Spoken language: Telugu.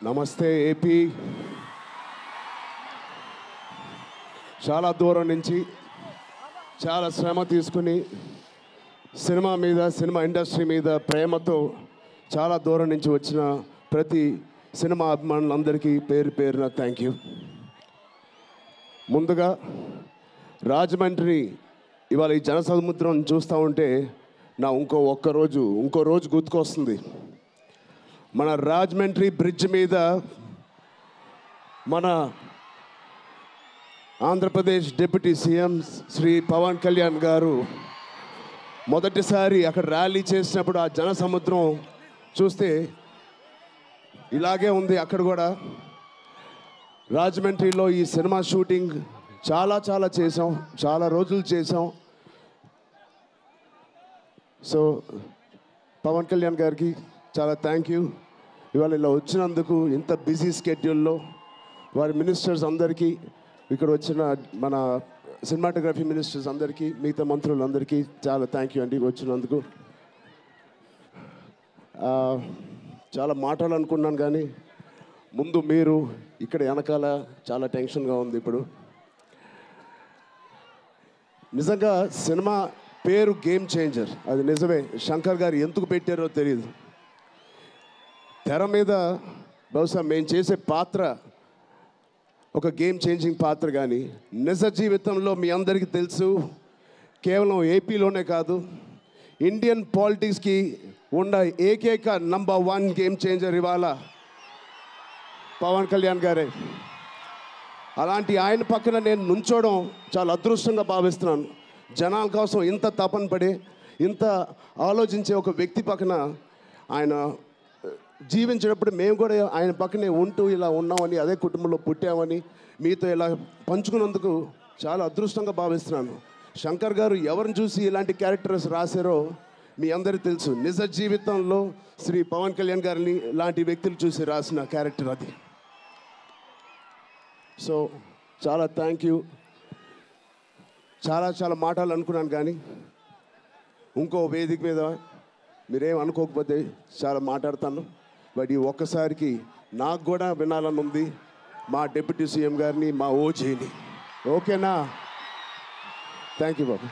నమస్తే ఏపీ. చాలా దూరం నుంచి చాలా శ్రమ తీసుకుని సినిమా ఇండస్ట్రీ మీద ప్రేమతో చాలా దూరం నుంచి వచ్చిన ప్రతి సినిమా అభిమానులందరికీ పేరు పేరున థ్యాంక్ యూ. ముందుగా రాజమండ్రి ఇవాళ ఈ జనసముద్రం చూస్తూ ఉంటే నా ఇంకో రోజు గుర్తుకొస్తుంది. మన రాజమండ్రి బ్రిడ్జ్ మీద మన ఆంధ్రప్రదేశ్ డిప్యూటీ సీఎం శ్రీ పవన్ కళ్యాణ్ గారు మొదటిసారి అక్కడ ర్యాలీ చేసినప్పుడు ఆ జనసముద్రం చూస్తే ఇలాగే ఉంది. అక్కడ కూడా రాజమండ్రిలో ఈ సినిమా షూటింగ్ చాలా చేసాం, చాలా రోజులు చేసాం. సో పవన్ కళ్యాణ్ గారికి చాలా థ్యాంక్ యూ. ఇవాళ ఇలా వచ్చినందుకు ఇంత బిజీ స్కెడ్యూల్లో వారి మినిస్టర్స్ అందరికీ, ఇక్కడ వచ్చిన మన సినిమాటోగ్రఫీ మినిస్టర్స్ అందరికీ, మిగతా మంత్రులందరికీ చాలా థ్యాంక్ యూ అండి వచ్చినందుకు. చాలా మాట్లాడాలనుకున్నాను కానీ ముందు మీరు ఇక్కడ వెనకాల చాలా టెన్షన్గా ఉంది. ఇప్పుడు నిజంగా సినిమా పేరు గేమ్ చేంజర్, అది నిజమే. శంకర్ గారు ఎందుకు పెట్టారో తెలియదు. తెర మీద బహుశా మేము చేసే పాత్ర ఒక గేమ్ చేంజింగ్ పాత్ర, కానీ నిజ జీవితంలో మీ అందరికీ తెలుసు, కేవలం ఏపీలోనే కాదు ఇండియన్ పాలిటిక్స్కి ఉన్న ఏకైక నంబర్ 1 గేమ్ చేంజర్ ఇవాళ పవన్ కళ్యాణ్ గారే. అలాంటి ఆయన పక్కన నేను నుంచోవడం చాలా అదృష్టంగా భావిస్తున్నాను. జనాల కోసం ఇంత తపన పడి ఇంత ఆలోచించే ఒక వ్యక్తి పక్కన ఆయన జీవించేటప్పుడు మేము కూడా ఆయన పక్కనే ఉంటూ ఇలా ఉన్నామని, అదే కుటుంబంలో పుట్టామని మీతో ఇలా పంచుకున్నందుకు చాలా అదృష్టంగా భావిస్తున్నాను. శంకర్ గారు ఎవరిని చూసి ఇలాంటి క్యారెక్టర్స్ రాశారో మీ అందరికీ తెలుసు. నిజ జీవితంలో శ్రీ పవన్ కళ్యాణ్ గారిని లాంటి వ్యక్తులు చూసి రాసిన క్యారెక్టర్ అది. సో చాలా థ్యాంక్ యూ. చాలా మాట్లాడాలనుకున్నాను కానీ ఇంకో వేదిక మీద మీరేం అనుకోకపోతే చాలా మాట్లాడతాను. బట్ ఈ ఒక్కసారికి నాకు కూడా వినాలని ఉంది మా డిప్యూటీ సీఎం గారిని, మా ఓజీని. ఓకేనా? Thank you Babu.